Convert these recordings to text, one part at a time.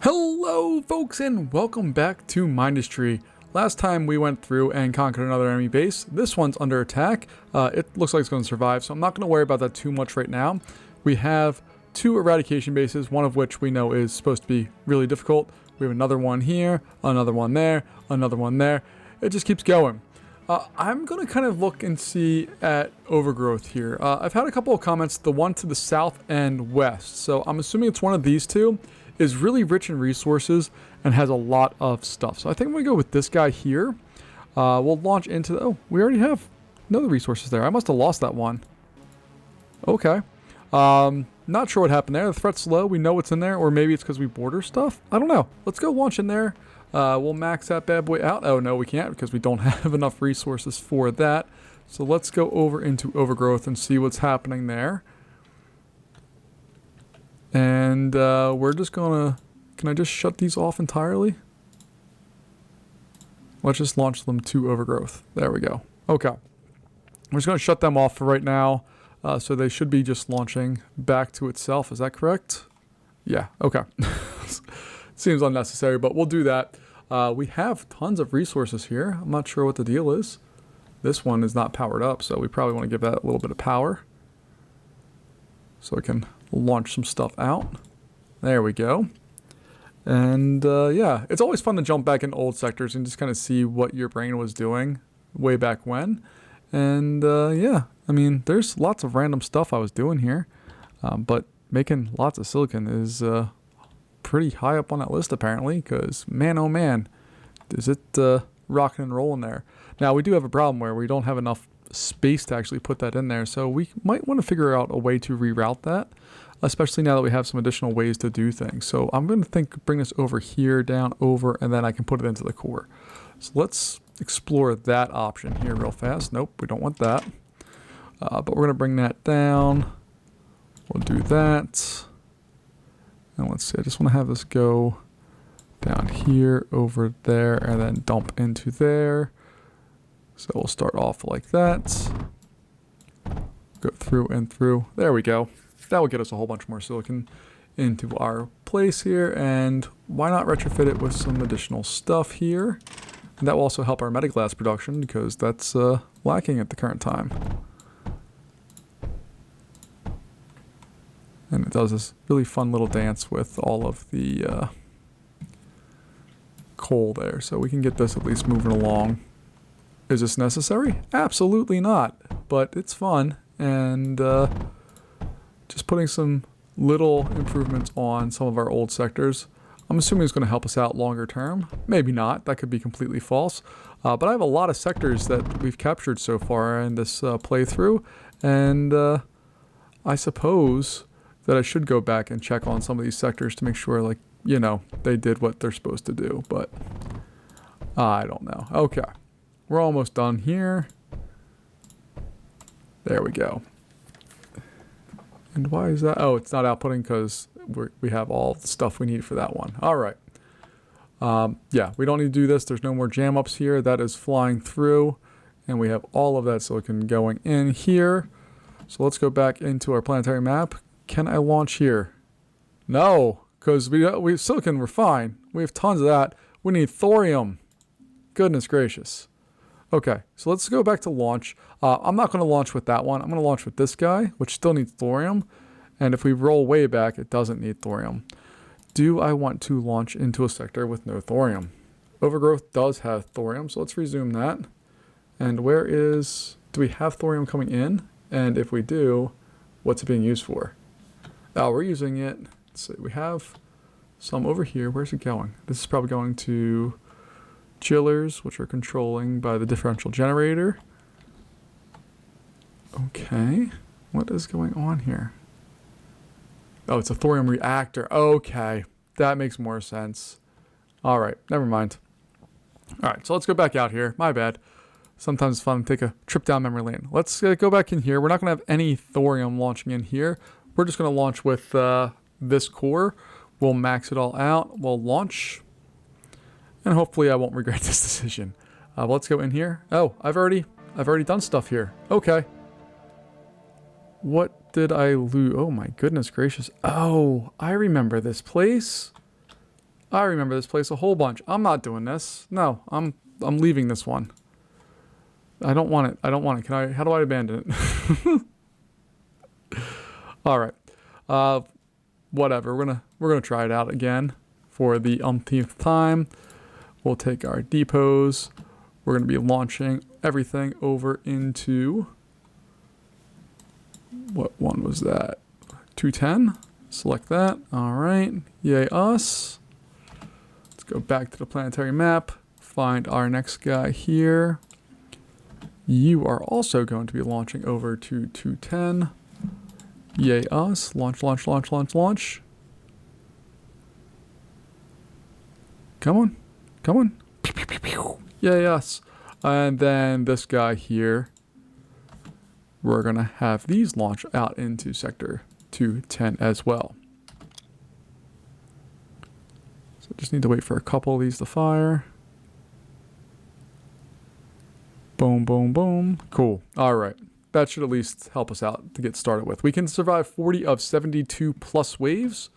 Hello folks and welcome back to Mindustry. Last time we went through and conquered another enemy base. This one's under attack. It looks like it's going to survive, so I'm not going to worry about that too much right now. We have two eradication bases, one of which we know is supposed to be really difficult. We have another one here, another one there, another one there. It just keeps going. I'm going to kind of look and see at overgrowth here. I've had a couple of comments, the one to the south and west, so I'm assuming it's one of these two. Is really rich in resources and has a lot of stuff. So I think I'm going to go with this guy here. We'll launch into... Oh, we already have another resources there. I must have lost that one. Okay. Not sure what happened there. The threat's low. We know what's in there. Or maybe it's because we border stuff. I don't know. Let's go launch in there. We'll max that bad boy out. Oh, no, we can't because we don't have enough resources for that. So let's go over into overgrowth and see what's happening there. And we're just gonna... Can I just shut these off entirely? Let's just launch them to overgrowth. There we go. Okay. We're just gonna shut them off for right now. So they should be just launching back to itself. Is that correct? Yeah. Okay. Seems unnecessary, but we'll do that. We have tons of resources here. I'm not sure what the deal is. This one is not powered up, so we probably want to give that a little bit of power. So I can launch some stuff out. There we go. And yeah, it's always fun to jump back in old sectors and just kind of see what your brain was doing way back when. And yeah, I mean, there's lots of random stuff I was doing here. But making lots of silicon is pretty high up on that list apparently, because man, oh man, is it rocking and rolling there. Now, we do have a problem where we don't have enough space to actually put that in there, so we might want to figure out a way to reroute that, especially now that we have some additional ways to do things. So I'm going to bring this over here, down, over, and then I can put it into the core. So let's explore that option here real fast. Nope, we don't want that. But we're going to bring that down. We'll do that. And let's see, I just want to have this go down here, over there, and then dump into there. So we'll start off like that. Go through and through. There we go. That will get us a whole bunch more silicon into our place here. And why not retrofit it with some additional stuff here? And that will also help our metaglass production because that's lacking at the current time. And it does this really fun little dance with all of the coal there. So we can get this at least moving along. Is this necessary? Absolutely not, but it's fun, and just putting some little improvements on some of our old sectors. I'm assuming it's going to help us out longer term. Maybe not. That could be completely false. But I have a lot of sectors that we've captured so far in this playthrough, and I suppose that I should go back and check on some of these sectors to make sure, like, you know, they did what they're supposed to do, but I don't know. Okay. We're almost done here. There we go. And why is that? Oh, it's not outputting because we have all the stuff we need for that one. All right. Yeah, we don't need to do this. There's no more jam ups here. That is flying through. And we have all of that silicon going in here. So let's go back into our planetary map. Can I launch here? No, because we have silicon. We're fine. We have tons of that. We need thorium. Goodness gracious. Okay, so let's go back to launch. I'm not going to launch with that one. I'm going to launch with this guy, which still needs thorium. And if we roll way back, it doesn't need thorium. Do I want to launch into a sector with no thorium? Overgrowth does have thorium, so let's resume that. And where is... Do we have thorium coming in? And if we do, what's it being used for? Oh, we're using it... Let's see, we have some over here. Where's it going? This is probably going to... chillers, which are controlling by the differential generator. Okay, what is going on here? Oh, it's a thorium reactor. Okay, that makes more sense. All right, never mind. All right, so let's go back out here. My bad. Sometimes it's fun to take a trip down memory lane. Let's go back in here. We're not going to have any thorium launching in here. We're just going to launch with this core. We'll max it all out. We'll launch. And hopefully I won't regret this decision. Let's go in here. Oh, I've already done stuff here. Okay. What did I lose? Oh my goodness gracious. Oh, I remember this place. I remember this place a whole bunch. I'm not doing this. No, I'm leaving this one. I don't want it. I don't want it. How do I abandon it? All right. Whatever. We're gonna try it out again for the umpteenth time. We'll take our depots. We're gonna be launching everything over into, what one was that? 210. Select that. All right. Yay us. Let's go back to the planetary map. Find our next guy here. You are also going to be launching over to 210. Yay us. Launch, launch, launch, launch, launch. Come on. Come on. Yay us. And then this guy here, we're going to have these launch out into sector 210 as well. So just need to wait for a couple of these to fire. Boom, boom, boom. Cool. All right. That should at least help us out to get started with. We can survive 40 of 72 plus waves.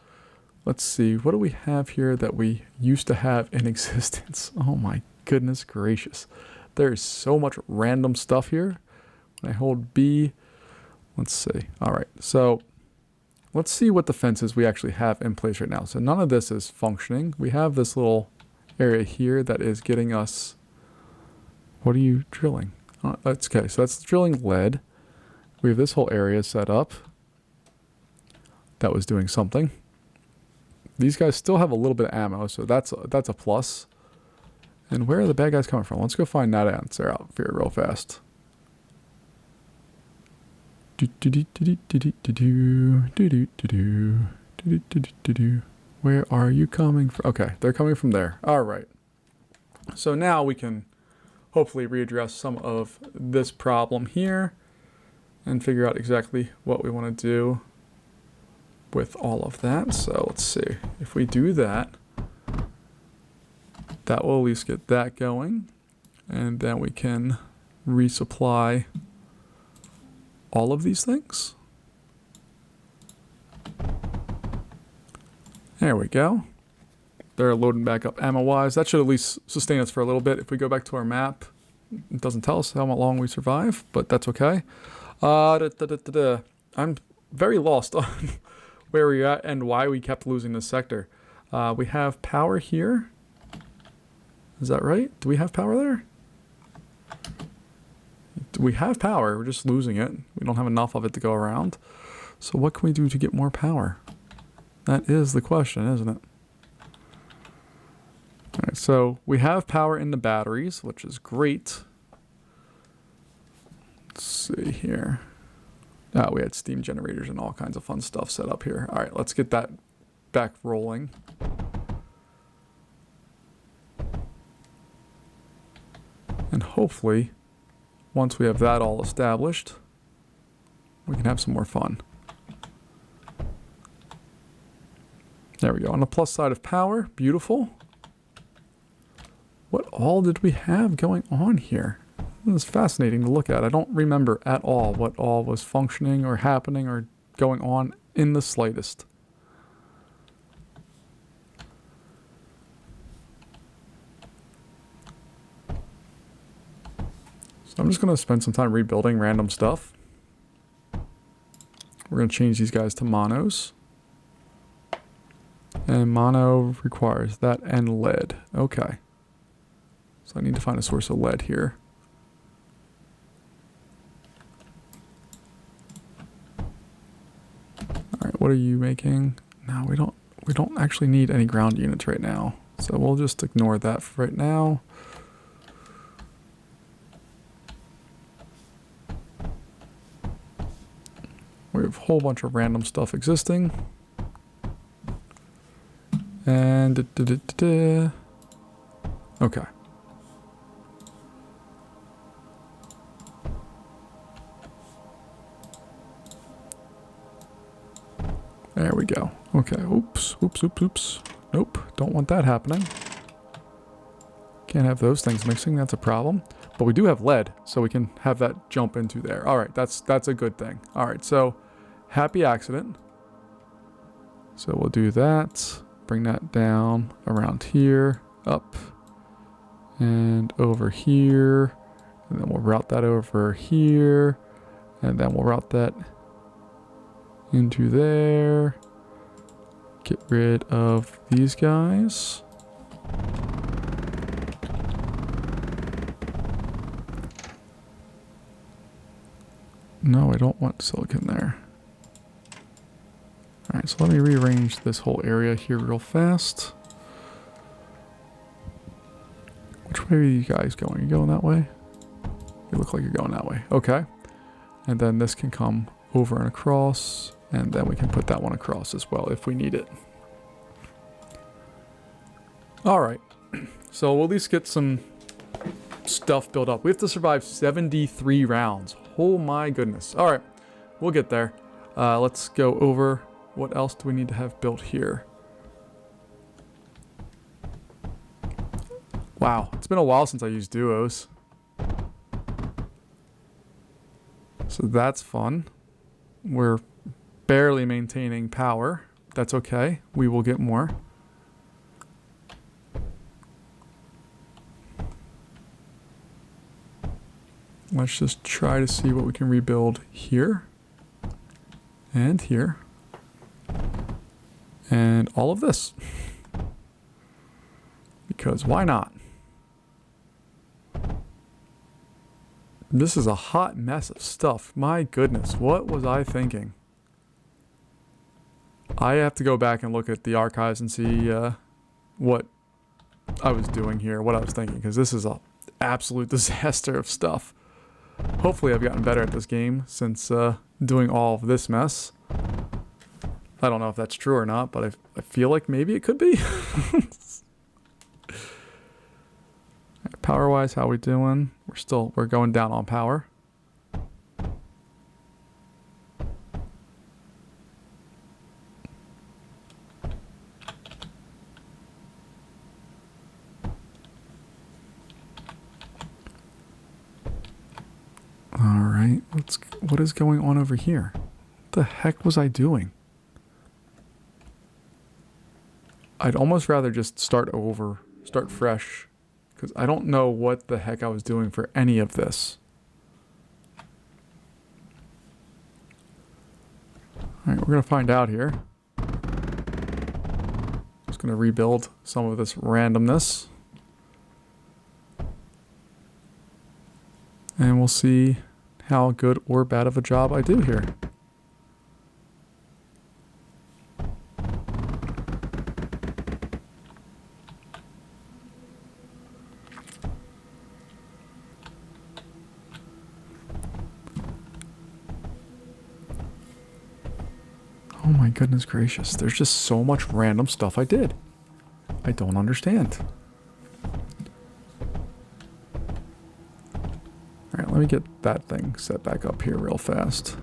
Let's see. What do we have here that we used to have in existence? Oh my goodness gracious. There's so much random stuff here. When I hold B, let's see. All right. So let's see what defenses we actually have in place right now. So none of this is functioning. We have this little area here that is getting us. What are you drilling? That's okay. So that's drilling lead. We have this whole area set up. That was doing something. These guys still have a little bit of ammo, so that's a plus. And where are the bad guys coming from? Let's go find that answer out here real fast. Where are you coming from? Okay, they're coming from there. All right. So now we can hopefully readdress some of this problem here and figure out exactly what we want to do with all of that. So let's see. If we do that, that will at least get that going. And then we can resupply all of these things. There we go. They're loading back up ammo-wise. That should at least sustain us for a little bit. If we go back to our map, it doesn't tell us how long we survive, but that's okay. I'm very lost on where we're at and why we kept losing this sector. We have power here. Is that right? Do we have power there? We have power. We're just losing it. We don't have enough of it to go around. So what can we do to get more power? That is the question, isn't it? All right, so we have power in the batteries, which is great. Let's see here. Oh, we had steam generators and all kinds of fun stuff set up here. All right, let's get that back rolling. And hopefully, once we have that all established, we can have some more fun. There we go. On the plus side of power, beautiful. What all did we have going on here? This is fascinating to look at. I don't remember at all what all was functioning or happening or going on in the slightest. So I'm just going to spend some time rebuilding random stuff. We're going to change these guys to monos. And mono requires that and lead. Okay. So I need to find a source of lead here. All right, what are you making? No, we don't actually need any ground units right now. So we'll just ignore that for right now. We have a whole bunch of random stuff existing. And okay. There we go. Okay. Oops. Oops. Oops. Oops. Nope. Don't want that happening. Can't have those things mixing. That's a problem. But we do have lead, so we can have that jump into there. All right. That's a good thing. All right. So happy accident. So we'll do that. bring that down around here, up, and over here. And then we'll route that over here. And then we'll route that into there. Get rid of these guys. No, I don't want silicon there. Alright, so let me rearrange this whole area here real fast. Which way are you guys going? Are you going that way? You look like you're going that way. Okay. And then this can come over and across. And then we can put that one across as well if we need it. Alright. So we'll at least get some stuff built up. We have to survive 73 rounds. Oh my goodness. Alright. We'll get there. Let's go over what else do we need to have built here. Wow. It's been a while since I used duos. So that's fun. We're barely maintaining power. That's okay. We will get more. Let's just try to see what we can rebuild here. And here. And all of this. Because why not? This is a hot mess of stuff. My goodness, what was I thinking? I have to go back and look at the archives and see what I was doing here, what I was thinking, because this is an absolute disaster of stuff. Hopefully I've gotten better at this game since doing all of this mess. I don't know if that's true or not, but I feel like maybe it could be. Power-wise, how we doing? We're going down on power. Alright, what is going on over here? What the heck was I doing? I'd almost rather just start over, start fresh. Because I don't know what the heck I was doing for any of this. Alright, we're going to find out here. Just going to rebuild some of this randomness. And we'll see how good or bad of a job I do here. Oh my goodness gracious. There's just so much random stuff I did. I don't understand. Alright, let me get that thing set back up here real fast.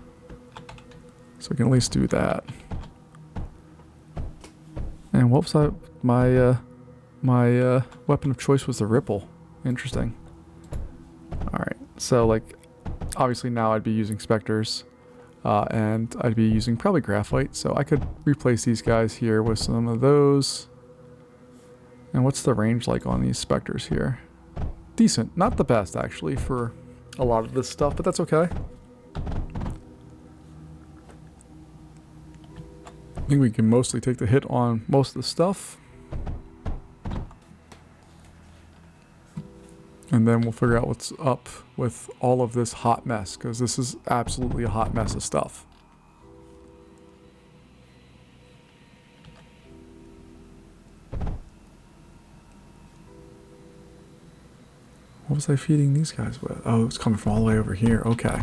So we can at least do that. And what was that? My weapon of choice was the ripple. Interesting. Alright, so like, obviously now I'd be using specters. And I'd be using probably graphite, so I could replace these guys here with some of those. And what's the range like on these specters here? Decent. Not the best, actually, for a lot of this stuff, but that's okay. I think we can mostly take the hit on most of the stuff. And then we'll figure out what's up with all of this hot mess, because this is absolutely a hot mess of stuff. What was I feeding these guys with? Oh, it's coming from all the way over here. Okay.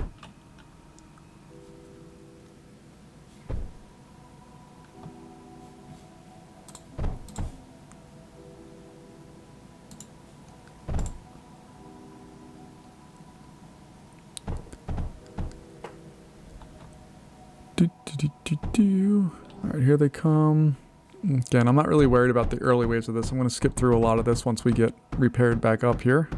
Alright, here they come. Again, I'm not really worried about the early waves of this. I'm going to skip through a lot of this once we get repaired back up here.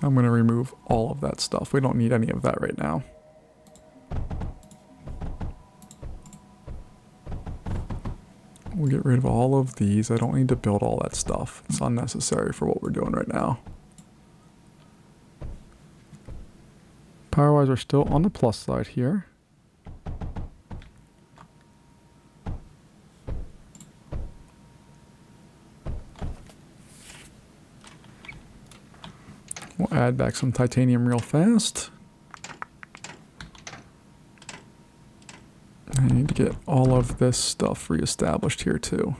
I'm going to remove all of that stuff. We don't need any of that right now. We'll get rid of all of these. I don't need to build all that stuff. It's unnecessary for what we're doing right now. Power-wise, we're still on the plus side here. We'll add back some titanium real fast. I need to get all of this stuff reestablished here too.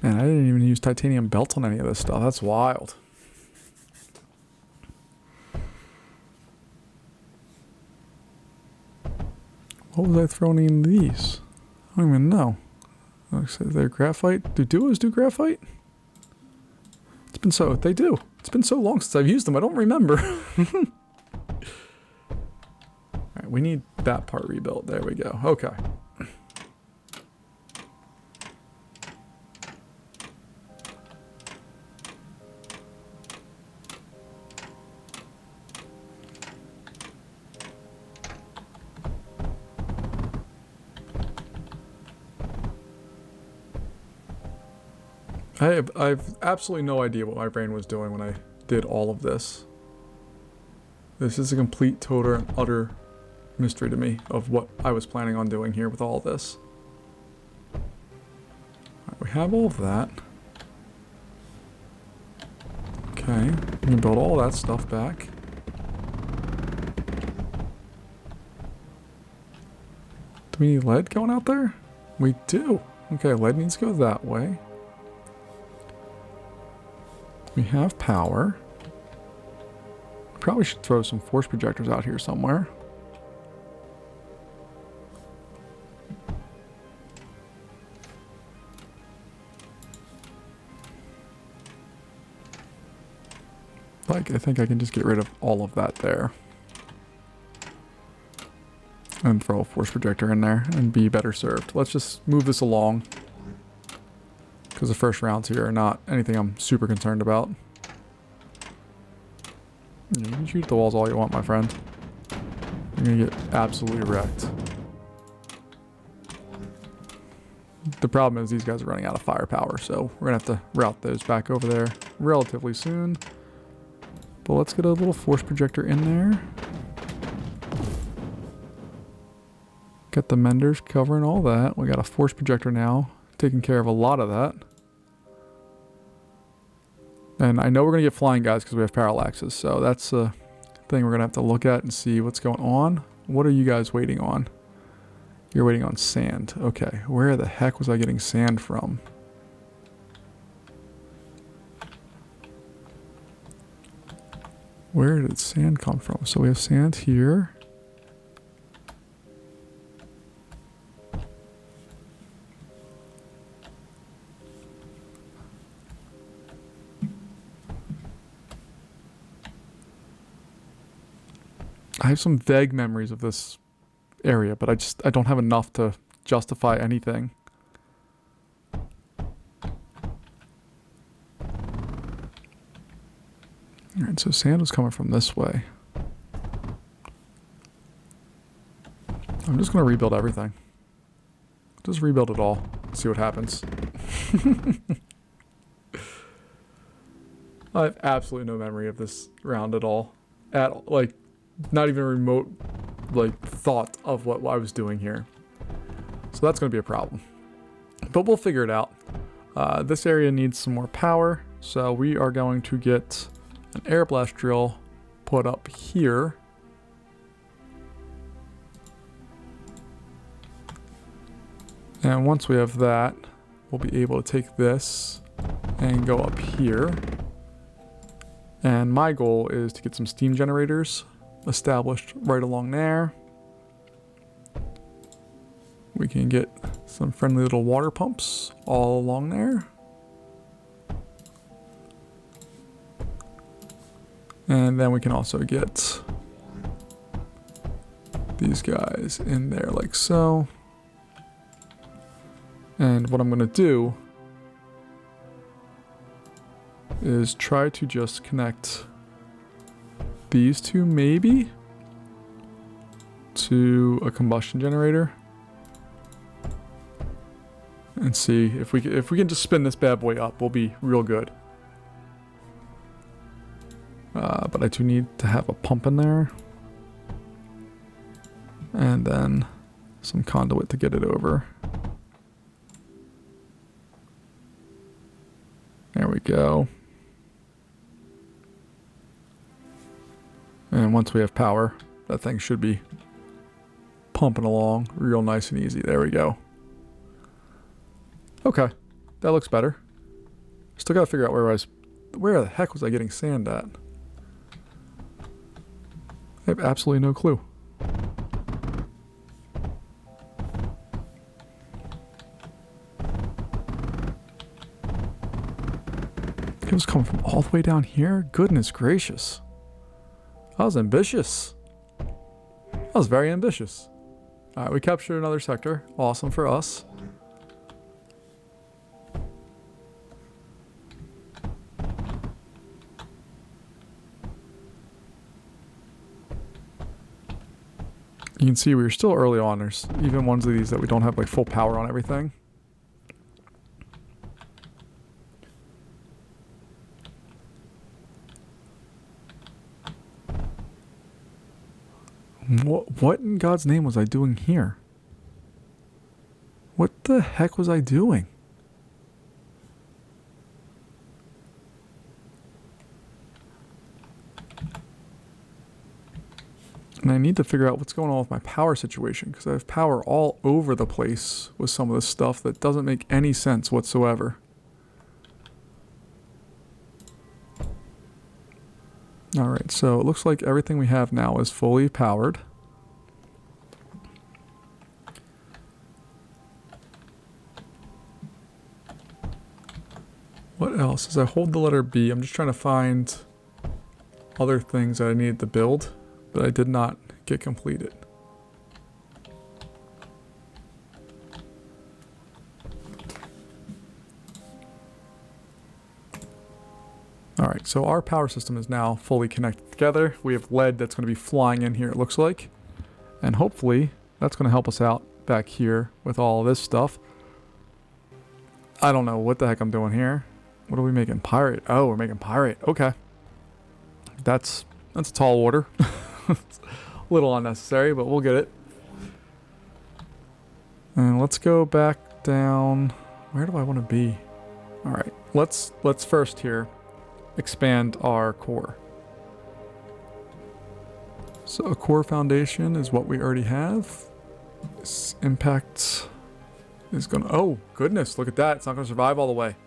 Man, I didn't even use titanium belts on any of this stuff. That's wild. What was I throwing in these? I don't even know. Like I said, they're graphite. Do duos do graphite? It's been so... They do. It's been so long since I've used them. I don't remember. Alright, we need that part rebuilt. There we go. Okay. I've absolutely no idea what my brain was doing when I did all of this. This is a complete, total, and utter mystery to me of what I was planning on doing here with all this. Right, we have all of that. Okay, we can build all that stuff back. Do we need lead going out there? We do. Okay, lead needs to go that way. We have power. Probably should throw some force projectors out here somewhere. Like, I think I can just get rid of all of that there. And throw a force projector in there and be better served. Let's just move this along. Because the first rounds here are not anything I'm super concerned about. You can shoot the walls all you want, my friend. You're going to get absolutely wrecked. The problem is these guys are running out of firepower, so we're going to have to route those back over there relatively soon. But let's get a little force projector in there. Got the menders covering all that. We got a force projector now, taking care of a lot of that. And I know we're going to get flying guys because we have parallaxes, so that's a thing we're going to have to look at and see what's going on. What are you guys waiting on? You're waiting on sand. Okay, where the heck was I getting sand from? Where did sand come from? So we have sand here. I have some vague memories of this area, but I don't have enough to justify anything. Alright, so sand was coming from this way. I'm just going to rebuild everything. Just rebuild it all. See what happens. I have absolutely no memory of this round at all. Like, not even a remote, like, thought of what I was doing here. So that's going to be a problem. But we'll figure it out. This area needs some more power. So we are going to get an air blast drill put up here. And once we have that, we'll be able to take this and go up here. And my goal is to get some steam generators established right along there. We can get some friendly little water pumps all along there. And then we can also get these guys in there like so. And what I'm going to do is try to just connect these two maybe to a combustion generator and see if we can just spin this bad boy up, we'll be real good. But I do need to have a pump in there and then some conduit to get it over. There we go. And once we have power, that thing should be pumping along real nice and easy. There we go. Okay, that looks better. Still gotta figure out where the heck was I getting sand at? I have absolutely no clue. It was coming from all the way down here? Goodness gracious. I was ambitious. I was very ambitious. Alright, we captured another sector. Awesome for us. You can see we're still early on. There's even ones of these that we don't have like full power on everything. What in God's name was I doing here? What the heck was I doing? And I need to figure out what's going on with my power situation, because I have power all over the place with some of this stuff that doesn't make any sense whatsoever. Alright, so it looks like everything we have now is fully powered. What else? As I hold the letter B, I'm just trying to find other things that I needed to build that I did not get completed. Alright, so our power system is now fully connected together. We have lead that's going to be flying in here, it looks like. And hopefully, that's going to help us out back here with all this stuff. I don't know what the heck I'm doing here. What are we making? Pirate. Oh, we're making pirate. Okay. That's a tall order. It's a little unnecessary, but we'll get it. And let's go back down. Where do I want to be? Alright, let's first here expand our core. So a core foundation is what we already have. This impact is gonna, oh goodness, look at that. It's not gonna survive all the way.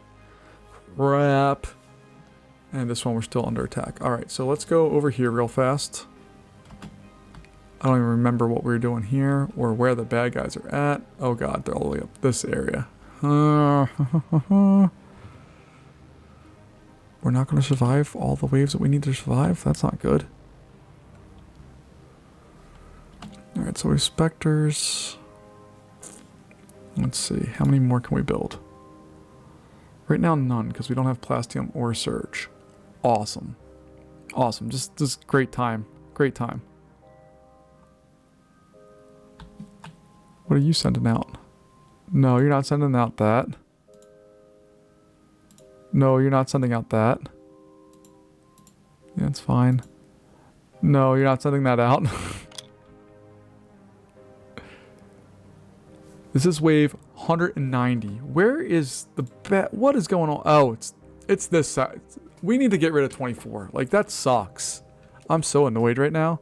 Crap. And this one we're still under attack. Alright, so let's go over here real fast. I don't even remember what we were doing here or where the bad guys are at. Oh god, they're all the way up this area. We're not going to survive all the waves that we need to survive? That's not good. Alright, so we have specters. Let's see, how many more can we build? Right now, none, because we don't have plastium or surge. Awesome. Awesome, just great time. Great time. What are you sending out? No, you're not sending out that. No, you're not sending out that. Yeah, it's fine. No, you're not sending that out. This is wave 190. Where is the bet? What is going on? Oh, it's this side. We need to get rid of 24. Like, that sucks. I'm so annoyed right now.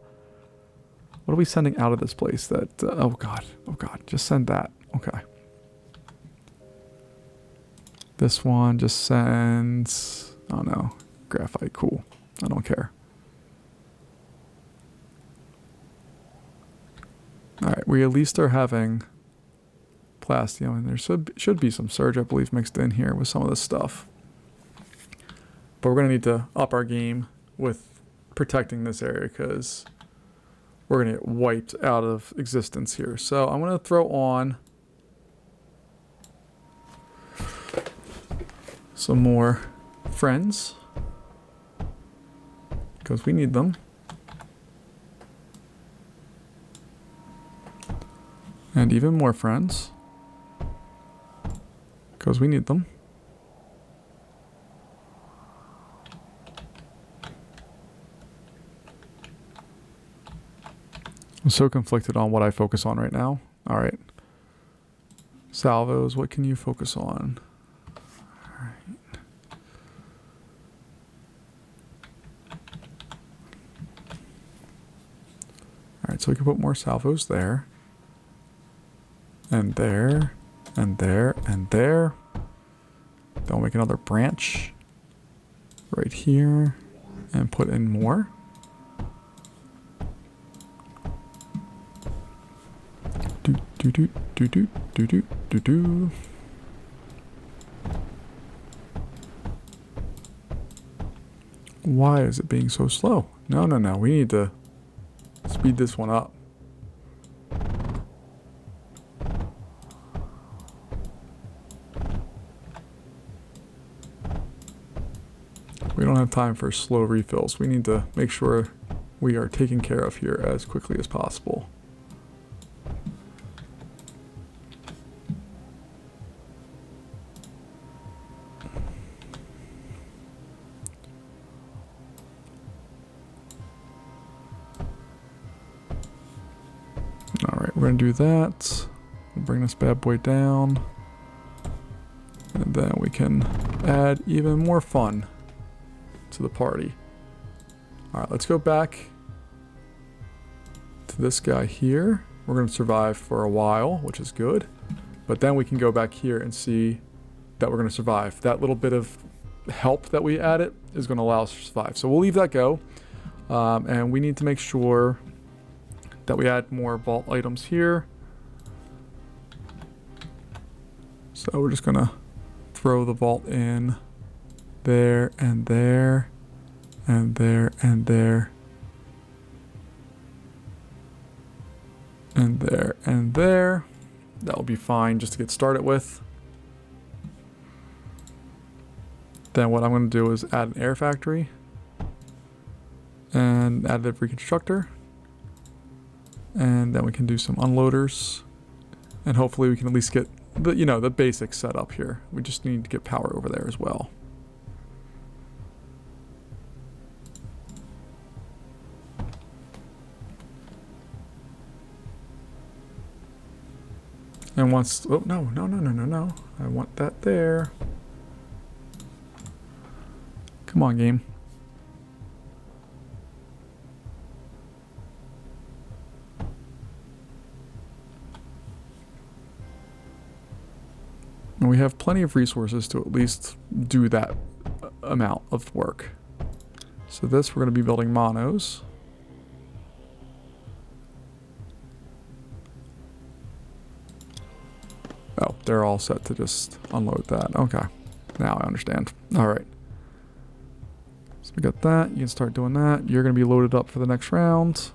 What are we sending out of this place that... oh, God. Oh, God. Just send that. Okay. This one just sends... oh, no. Graphite. Cool. I don't care. Alright. We at least are having plastium. And there should be some surge, I believe, mixed in here with some of this stuff. But we're going to need to up our game with protecting this area because... we're going to get wiped out of existence here. So I'm going to throw on some more friends. because we need them. And even more friends, because we need them. I'm so conflicted on what I focus on right now. All right. Salvos, what can you focus on? All right. All right, so we can put more salvos there. And there, and there, and there. Then we'll make another branch right here and put in more. Do do do do do do do do do. Why is it being so slow? No, no, no. We need to speed this one up. We don't have time for slow refills. We need to make sure we are taken care of here as quickly as possible. Alright, we're going to do that. We'll bring this bad boy down. And then we can add even more fun to the party. Alright, let's go back to this guy here. We're going to survive for a while, which is good. But then we can go back here and see that we're going to survive. That little bit of help that we added is going to allow us to survive. So we'll leave that go. And we need to make sure that we add more vault items here. So we're just going to throw the vault in there and there and there and there and there and there. That will be fine just to get started with. Then what I'm going to do is add an air factory and add a reconstructor. And then we can do some unloaders. And hopefully we can at least get the, you know, the basics set up here. We just need to get power over there as well. And once, oh, no, no, no, no, no, no. I want that there. Come on, game. And we have plenty of resources to at least do that amount of work. So this, we're going to be building monos. Oh, they're all set to just unload that. Okay. Now I understand. All right. So we got that. You can start doing that. You're going to be loaded up for the next round.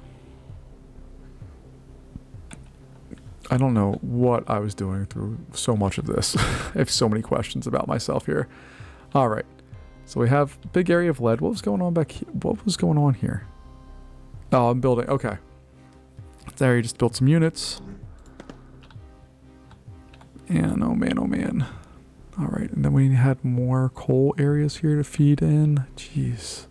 I don't know what I was doing through so much of this. I have so many questions about myself here. All right. So we have a big area of lead. What was going on back here? What was going on here? Oh, I'm building. Okay. There, you just built some units. And oh man, oh man. All right. And then we had more coal areas here to feed in. Jeez.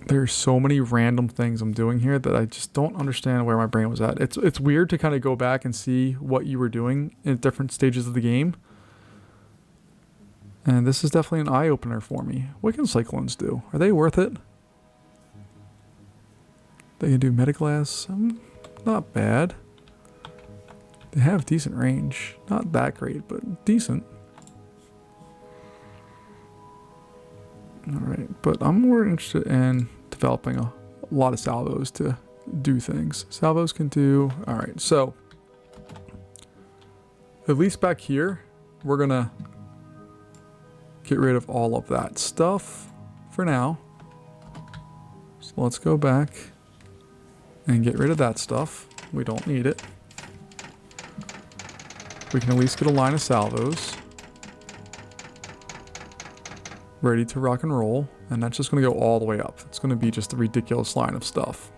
There's so many random things I'm doing here that I just don't understand where my brain was at. It's weird to kind of go back and see what you were doing in different stages of the game. And this is definitely an eye-opener for me. What can cyclones do? Are they worth it? They can do metaglass. Not bad. They have decent range. Not that great, but decent. Alright, but I'm more interested in developing a lot of salvos to do things. Salvos can do... Alright, so... At least back here, we're gonna get rid of all of that stuff for now. So let's go back and get rid of that stuff. We don't need it. We can at least get a line of salvos. ready to rock and roll. And that's just going to go all the way up. It's going to be just a ridiculous line of stuff.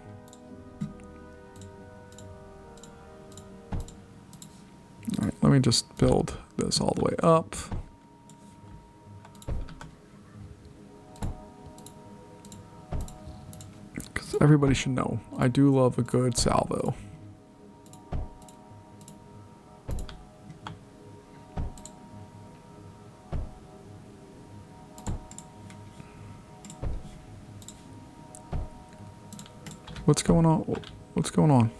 All right, let me just build this all the way up. Because everybody should know, I do love a good salvo. What's going on? What's going on?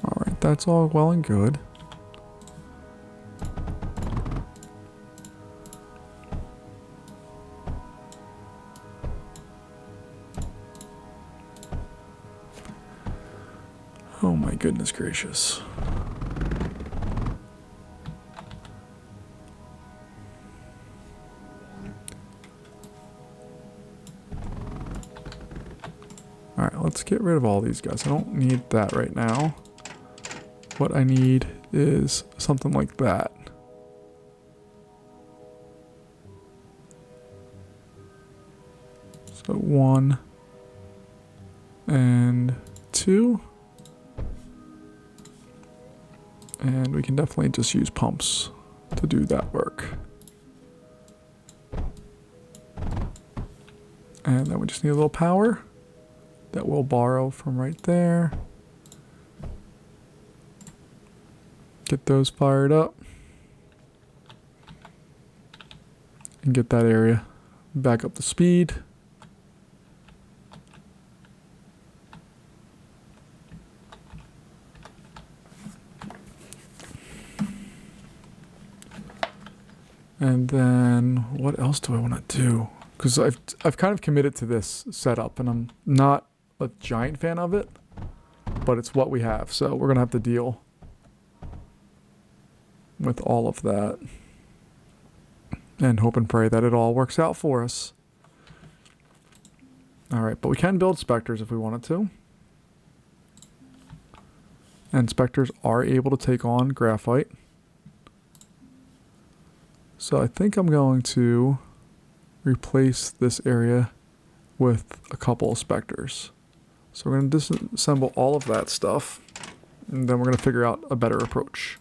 All right, that's all well and good. Oh my goodness gracious. Alright, let's get rid of all these guys. I don't need that right now. What I need is something like that. So 1 and 2. And we can definitely just use pumps to do that work. And then we just need a little power that we'll borrow from right there. Get those fired up. And get that area back up to speed. And then what else do I want to do? Because I've kind of committed to this setup and I'm not a giant fan of it, but it's what we have. So we're going to have to deal with all of that and hope and pray that it all works out for us. All right, but we can build specters if we wanted to. And specters are able to take on graphite. So I think I'm going to replace this area with a couple of specters. So we're going to disassemble all of that stuff, and then we're going to figure out a better approach.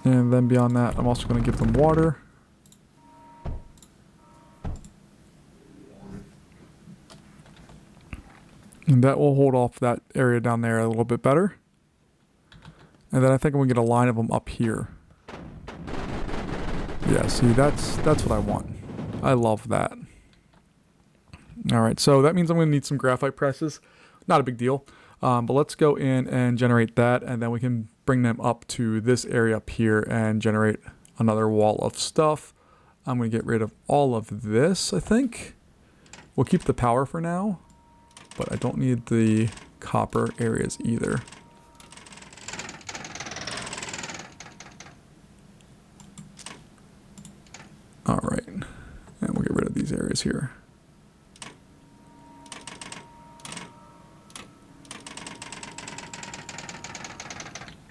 And then beyond that, I'm also going to give them water. And that will hold off that area down there a little bit better. And then I think I'm going to get a line of them up here. Yeah, see, that's what I want. I love that. All right, so that means I'm going to need some graphite presses. Not a big deal. But let's go in and generate that, and then we can bring them up to this area up here and generate another wall of stuff. I'm going to get rid of all of this, I think. We'll keep the power for now, but I don't need the copper areas either. All right, and we'll get rid of these areas here.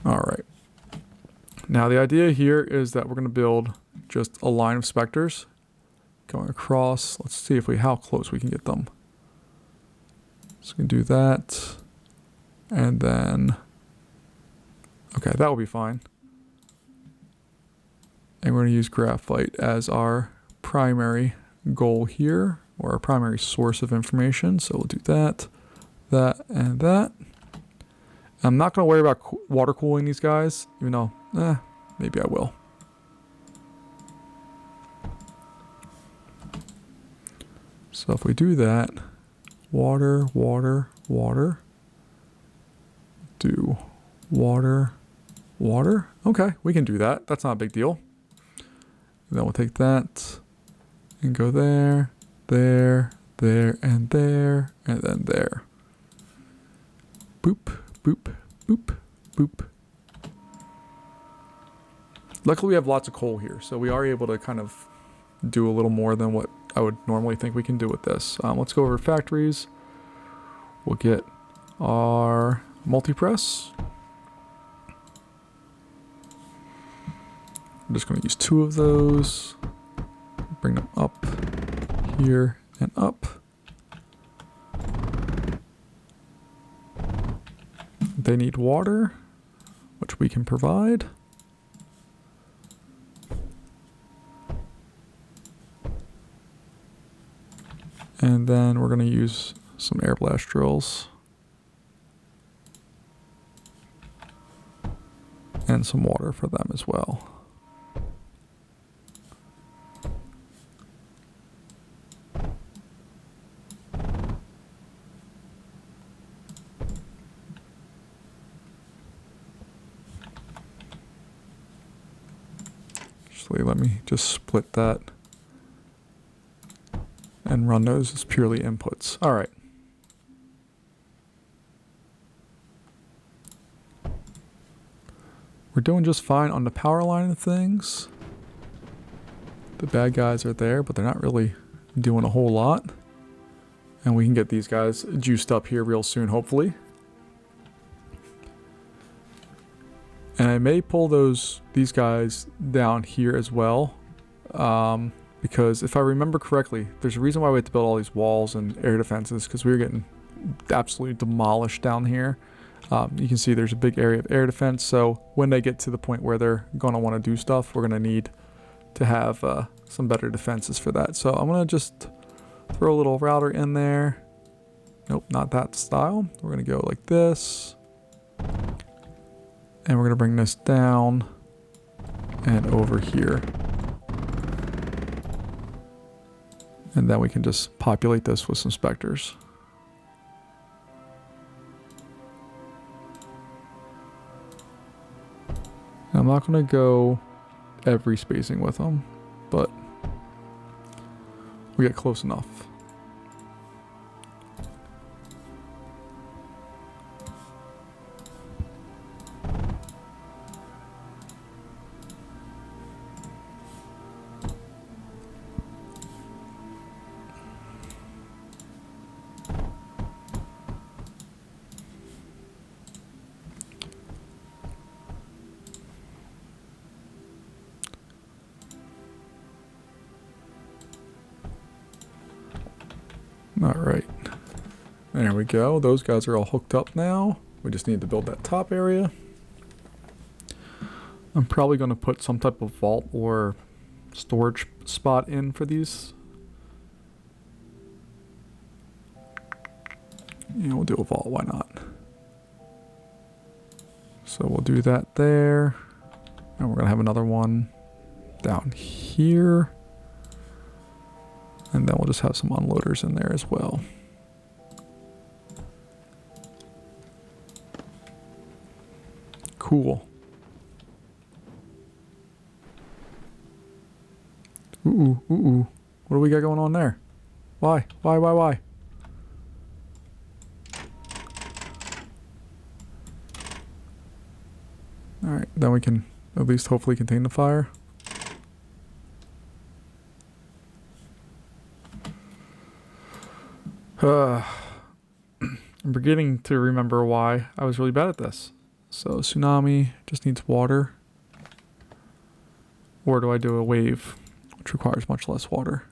All right. Now the idea here is that we're going to build just a line of specters going across. Let's see how close we can get them. So we can do that. And then, okay, that will be fine. And we're going to use graphite as our primary goal here, or our primary source of information. So we'll do that, that, and that. I'm not going to worry about water cooling these guys, even though, maybe I will. So if we do that, water, water, water, do water, water. Okay, we can do that. That's not a big deal. Then we'll take that and go there, there, there, and there, and then there. Boop, boop, boop, boop. Luckily we have lots of coal here, so we are able to kind of do a little more than what I would normally think we can do with this. Let's go over to factories. We'll get our multi-press. I'm just going to use 2 of those. Bring them up here and up. They need water, which we can provide. And then we're going to use some air blast drills. And some water for them as well. Actually, let me just split that and run those as purely inputs. All right. We're doing just fine on the power line of things. The bad guys are there, but they're not really doing a whole lot. And we can get these guys juiced up here real soon, hopefully. And I may pull these guys down here as well. Because if I remember correctly, there's a reason why we had to build all these walls and air defenses, because we were getting absolutely demolished down here. You can see there's a big area of air defense, so when they get to the point where they're going to want to do stuff, we're going to need to have some better defenses for that. So I'm going to just throw a little router in there. Nope, not that style. We're going to go like this. And we're going to bring this down and over here. And then we can just populate this with some specters. I'm not going to go every spacing with them, but we get close enough. All right, there we go. Those guys are all hooked up now. We just need to build that top area. I'm probably going to put some type of vault or storage spot in for these. Yeah, we'll do a vault, why not? So we'll do that there. And we're going to have another one down here. And then we'll just have some unloaders in there as well. Cool. Ooh. What do we got going on there? Why? Why? Alright, then we can at least hopefully contain the fire. I'm beginning to remember why I was really bad at this. So tsunami just needs water. Or do I do a wave, which requires much less water?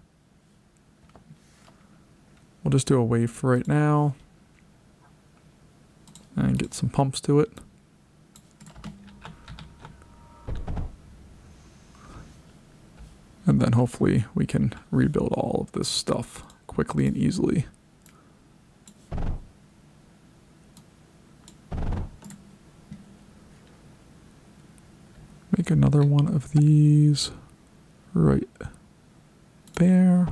We'll just do a wave for right now. And get some pumps to it. And then hopefully we can rebuild all of this stuff quickly and easily. Make another one of these right there.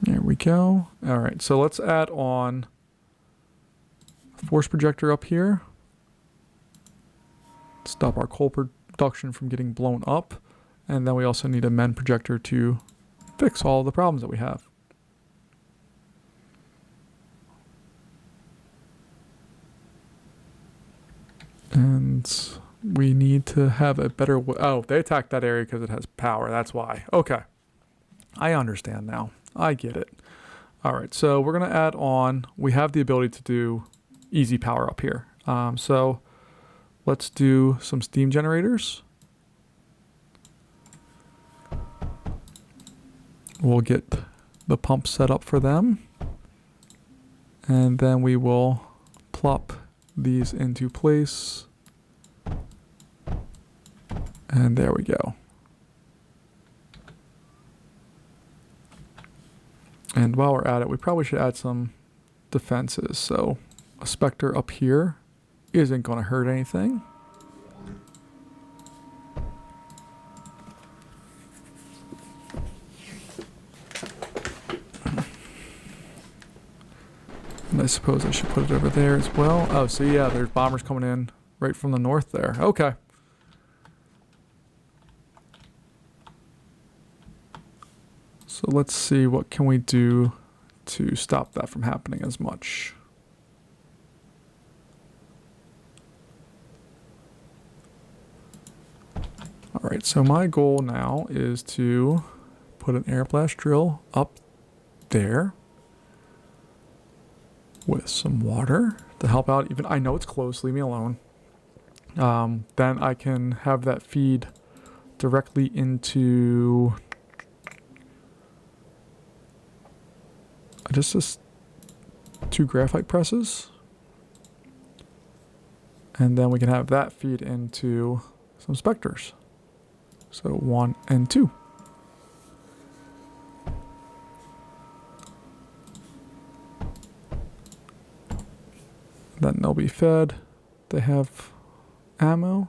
There we go. All right, so let's add on a force projector up here. stop our coal production from getting blown up. And then we also need a MEN projector to fix all the problems that we have. And we need to have a better... Oh, they attacked that area because it has power. That's why. Okay. I understand now. I get it. All right, so we're going to add on... We have the ability to do easy power up here. So let's do some steam generators. We'll get the pump set up for them. And then we will plop these into place. And there we go. And while we're at it, we probably should add some defenses. So a Spectre up here isn't going to hurt anything. And I suppose I should put it over there as well. Oh, so yeah, there's bombers coming in right from the north there. Okay. So let's see, what can we do to stop that from happening as much? All right, so my goal now is to put an air blast drill up there with some water to help out. Even I know it's close, leave me alone. Then I can have that feed directly into just 2 graphite presses. And then we can have that feed into some Spectres. So 1 and 2. Then they'll be fed. They have ammo.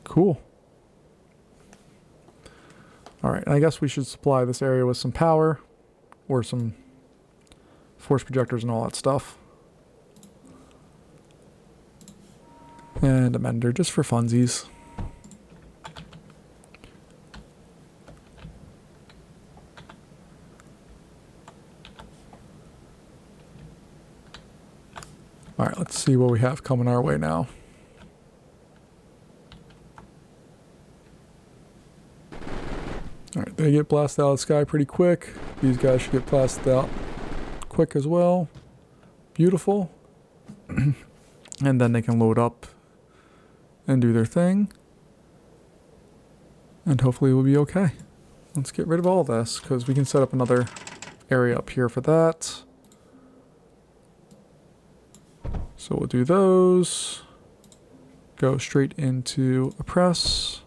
Cool. Alright, I guess we should supply this area with some power. Or some force projectors and all that stuff. And a mender, just for funsies. Alright, let's see what we have coming our way now. Alright, they get blasted out of the sky pretty quick. These guys should get blasted out quick as well. Beautiful. And then they can load up and do their thing. And hopefully we'll be okay. Let's get rid of all this, because we can set up another area up here for that. So we'll do those. Go straight into a press.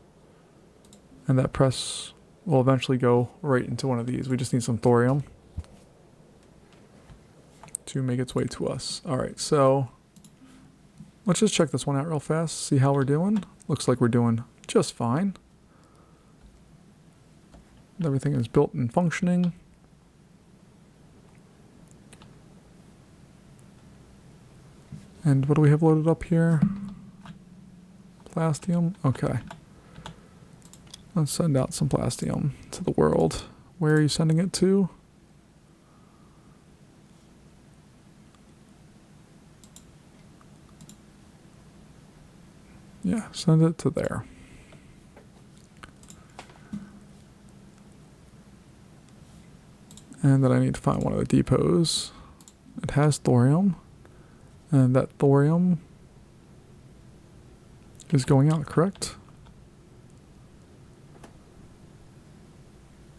And that press will eventually go right into one of these. We just need some thorium to make its way to us. Alright, so let's just check this one out real fast, see how we're doing. Looks like we're doing just fine. Everything is built and functioning. And what do we have loaded up here? Plastium? Okay. Let's send out some plastium to the world. Where are you sending it to? Yeah, send it to there. And then I need to find one of the depots. It has thorium. And that thorium is going out, correct?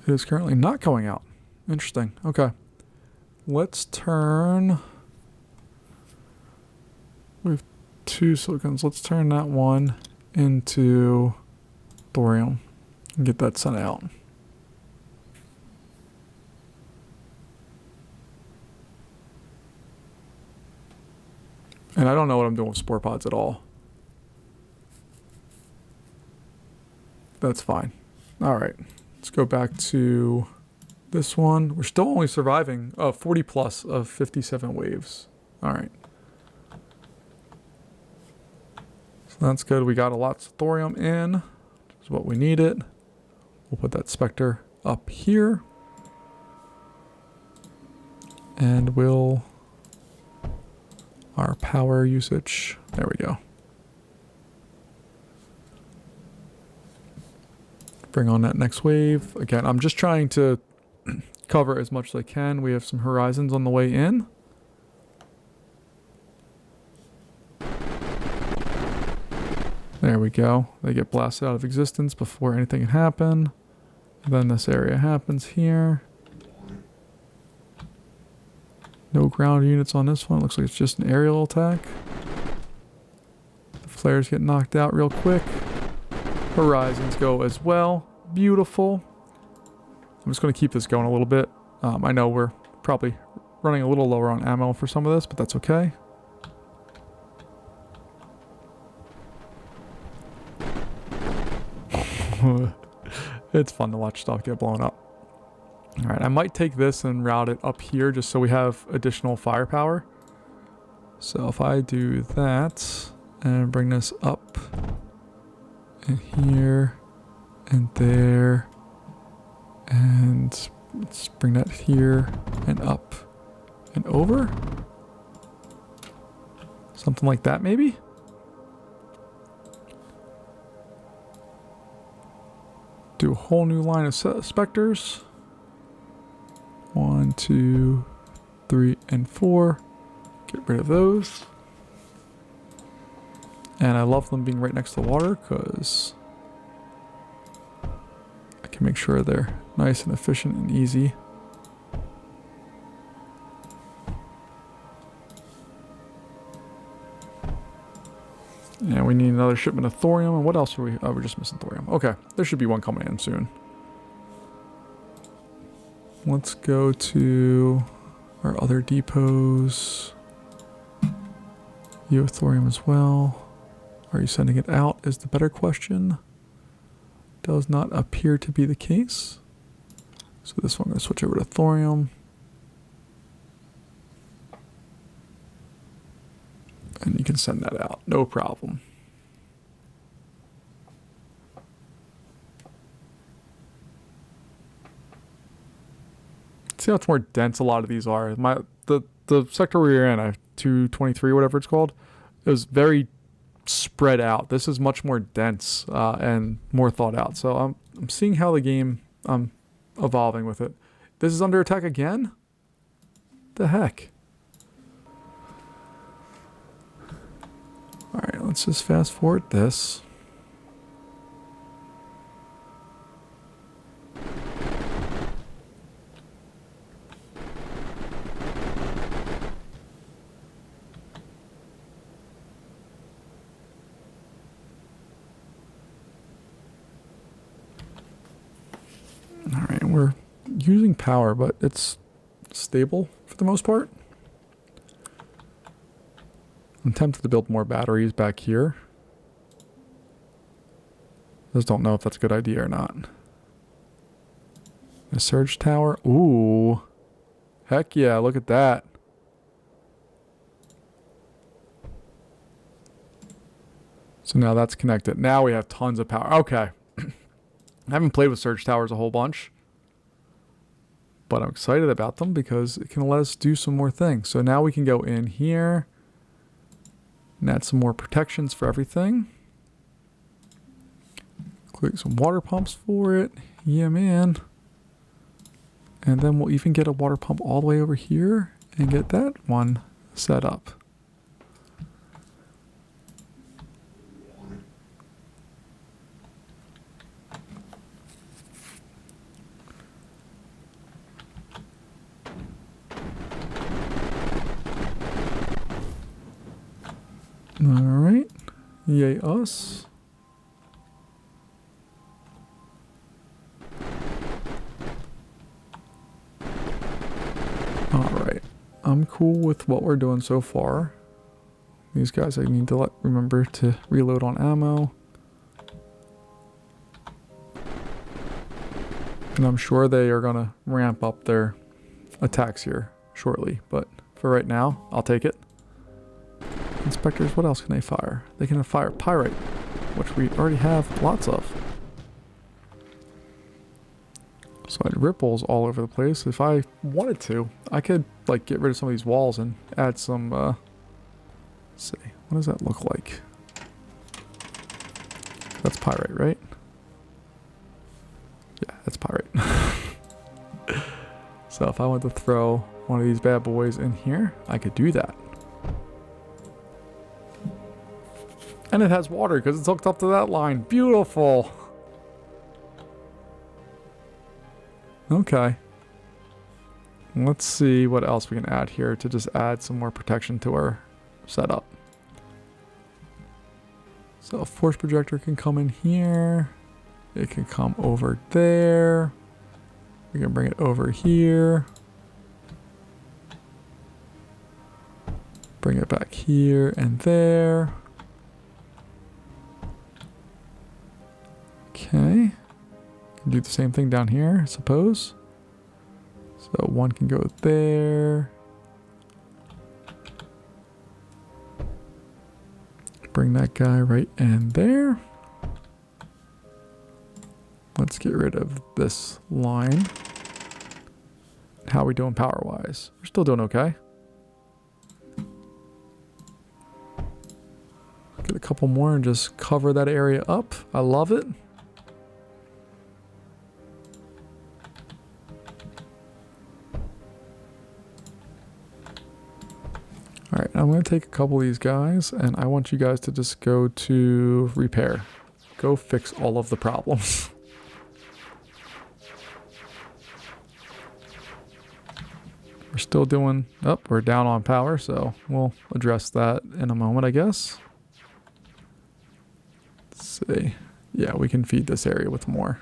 It is currently not going out. Interesting. Okay. Let's turn... We have 2 silicons. Let's turn that one into thorium and get that sent out. And I don't know what I'm doing with spore pods at all. That's fine. All right. Let's go back to this one. We're still only surviving 40 plus of 57 waves. All right. That's good. We got a lot of thorium in, which is what we needed. We'll put that Spectre up here. And we'll... our power usage. There we go. Bring on that next wave. Again, I'm just trying to cover as much as I can. We have some horizons on the way in. There we go. They get blasted out of existence before anything can happen. And then this area happens here. No ground units on this one. Looks like it's just an aerial attack. The flares get knocked out real quick. Horizons go as well. Beautiful. I'm just going to keep this going a little bit. I know we're probably running a little lower on ammo for some of this, but that's okay. It's fun to watch stuff get blown up. Alright, I might take this and route it up here just so we have additional firepower. So if I do that and bring this up and here and there and let's bring that here and up and over. Something like that maybe? Do a whole new line of specters. 1, 2, 3, and 4. Get rid of those. And I love them being right next to the water because I can make sure they're nice and efficient and easy. And we need another shipment of thorium. And what else are we? Oh, we're just missing thorium. Okay, there should be one coming in soon. Let's go to our other depots. You have thorium as well. Are you sending it out is the better question. Does not appear to be the case. So this one I'm going to switch over to thorium. And you can send that out, no problem. See how it's more dense a lot of these are. The sector we were in, 223, whatever it's called, it was very spread out. This is much more dense and more thought out. So I'm seeing how the game evolving with it. This is under attack again? The heck? Alright, let's just fast forward this. Alright, we're using power, but it's stable for the most part. I'm tempted to build more batteries back here. Just don't know if that's a good idea or not. A surge tower. Ooh. Heck yeah, look at that. So now that's connected. Now we have tons of power. Okay. I haven't played with surge towers a whole bunch. But I'm excited about them because it can let us do some more things. So now we can go in here. And add some more protections for everything. Click some water pumps for it. Yeah, man. And then we'll even get a water pump all the way over here and get that one set up. Alright. Yay us. Alright. I'm cool with what we're doing so far. These guys I need to remember to reload on ammo. And I'm sure they are going to ramp up their attacks here shortly. But for right now, I'll take it. inspectors, what else can they fire? They can fire pyrite, which we already have lots of. So it ripples all over the place. If I wanted to, I could like get rid of some of these walls and add some, let's see, what does that look like? That's pyrite, right? Yeah, that's pyrite. So if I want to throw one of these bad boys in here, I could do that. And it has water because it's hooked up to that line. Beautiful. Okay. Let's see what else we can add here to just add some more protection to our setup. So a force projector can come in here. It can come over there. We can bring it over here. Bring it back here and there. Okay. Can do the same thing down here, I suppose. So one can go there. Bring that guy right in there. Let's get rid of this line. How are we doing power-wise? We're still doing okay. Get a couple more and just cover that area up. I love it. Alright, I'm going to take a couple of these guys, and I want you guys to just go to repair. Go fix all of the problems. We're still doing... Oh, we're down on power, so we'll address that in a moment, I guess. Let's see. Yeah, we can feed this area with more.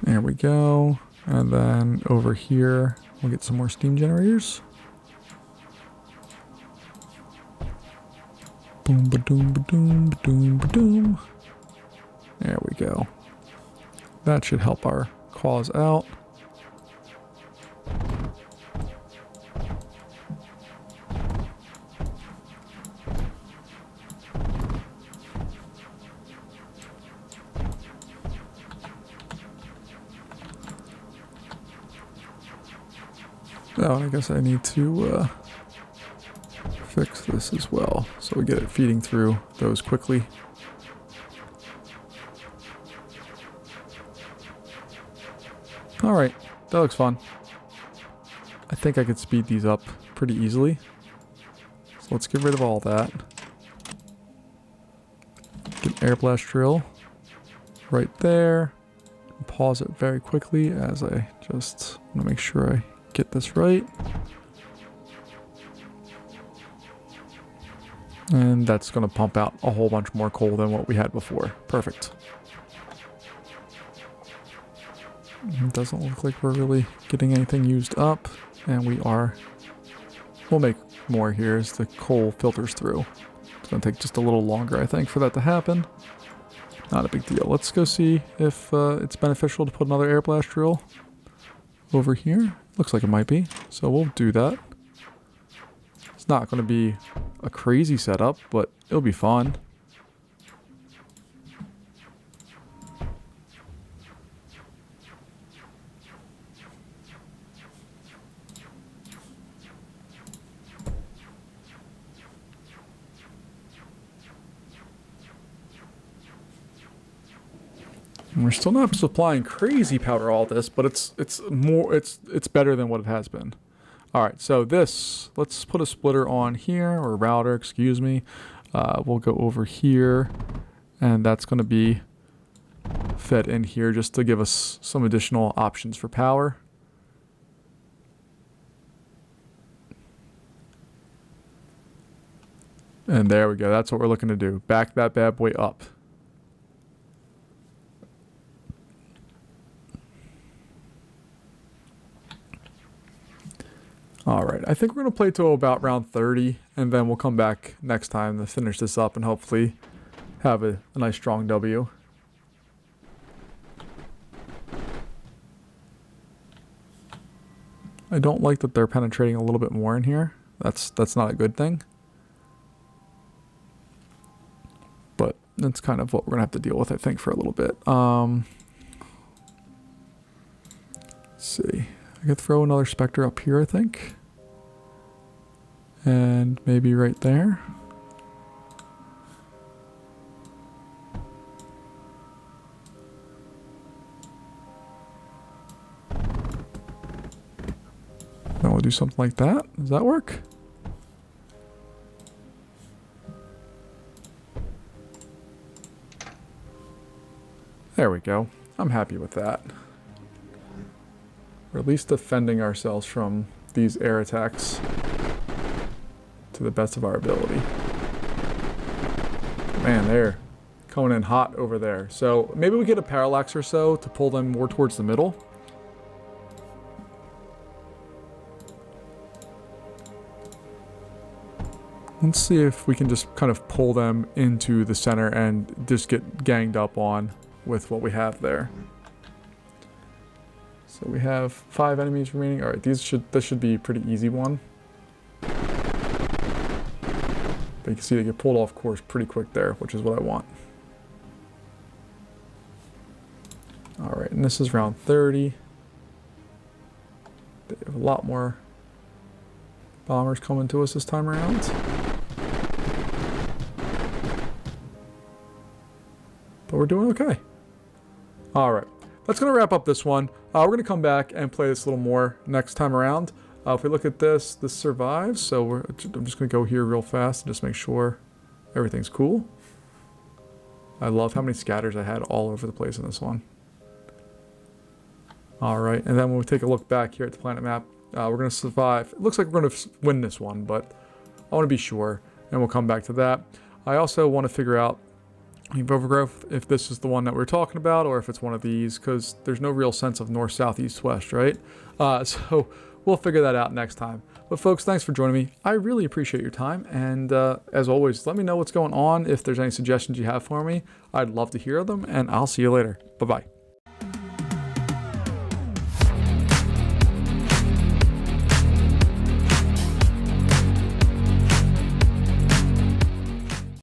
There we go. And then over here, we'll get some more steam generators. Boom, ba-doom, ba-doom, ba-doom, ba-doom. There we go. That should help our cause out. Oh, and I guess I need to fix this as well, so we get it feeding through those quickly. Alright, that looks fun. I think I could speed these up pretty easily. So let's get rid of all that. Get an air blast drill right there. Pause it very quickly as I just want to make sure I get this right. And that's going to pump out a whole bunch more coal than what we had before. Perfect. It doesn't look like we're really getting anything used up. And we are. We'll make more here as the coal filters through. It's going to take just a little longer, I think, for that to happen. Not a big deal. Let's go see if it's beneficial to put another air blast drill over here. Looks like it might be. So we'll do that. It's not going to be a crazy setup, but it'll be fun. And we're still not supplying crazy power all this, but it's better than what it has been. All right, so this, let's put a splitter on here, or a router, excuse me. We'll go over here, and that's going to be fed in here just to give us some additional options for power. And there we go. That's what we're looking to do. Back that bad boy up. All right, I think we're going to play till about round 30, and then we'll come back next time to finish this up and hopefully have a nice strong W. I don't like that they're penetrating a little bit more in here. That's not a good thing. But that's kind of what we're going to have to deal with, I think, for a little bit. Let's see. I could throw another Spectre up here, I think. And maybe right there. Then we'll do something like that. Does that work? There we go. I'm happy with that. We're at least defending ourselves from these air attacks to the best of our ability. Man, they're coming in hot over there. So maybe we get a parallax or so to pull them more towards the middle. Let's see if we can just kind of pull them into the center and just get ganged up on with what we have there. So we have 5 enemies remaining. All right, this should be a pretty easy one. But you can see they get pulled off course pretty quick there, which is what I want. All right, and this is round 30. They have a lot more bombers coming to us this time around. But we're doing okay. All right, that's going to wrap up this one. We're going to come back and play this a little more next time around. If we look at this survives. So I'm just going to go here real fast and just make sure everything's cool. I love how many scatters I had all over the place in this one. All right, and then when we take a look back here at the planet map, we're going to survive. It looks like we're going to win this one, but I want to be sure, and we'll come back to that. I also want to figure out overgrowth, if this is the one that we're talking about, or if it's one of these, because there's no real sense of north, south, east, west, right? So we'll figure that out next time. But folks, thanks for joining me. I really appreciate your time, and as always, let me know what's going on. If there's any suggestions you have for me, I'd love to hear them, and I'll see you later. Bye-bye.